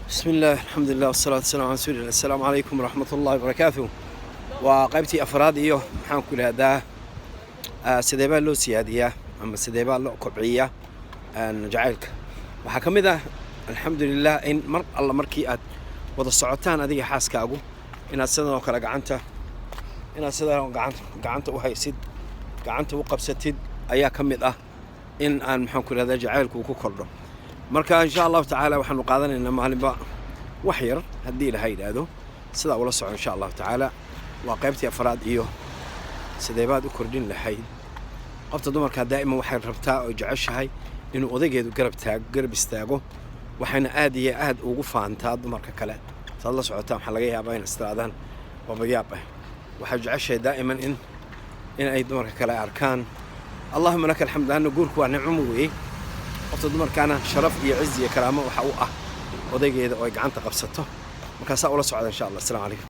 بسم الله الحمد لله والصلاة والسلام على رسول الله. السلام عليكم ورحمة الله وبركاته. وقيبتي أفراد إيوه محان كل هذا سديبان لو سيادية أما سديبان لو كبعية نجعلك وحكم إذا الحمد لله إن مر الله مركي أد وضع الصعوتان هذه حاس كاغو إن السنة وكلا قعنته إن السنة قعنته وهي سد قعنته وقبستد أيا كم إذا إن أن محان كل هذا جعلك وكوكله marka insha Allah ta'ala waxaan u qaadanaynaa maalinba wax yar hadii la hayraado sida ula socon insha Allah ta'ala waa qaybtii afraad iyo sideebaad u kordhin lahayd qofta dumarka daaima waxay rabtaa oo jeceshahay inuu odageedu garab istaago waxayna aad iyo aad ugu faantaa dumarka kale sad la socotaa waxa laga yaabaa in istiraadaan wabayaab waxa jeceshahay daaima in ay dumarka kale arkaan Allahumma lakal hamd anna guurku waa nicmo weey qofta dumarkaana sharaf iyo ciz iyo karaamo waxa uu ah odaygeeda oo ay gacanta qabsato marka saa ula socda insha Allah. Assalaamu alaykum.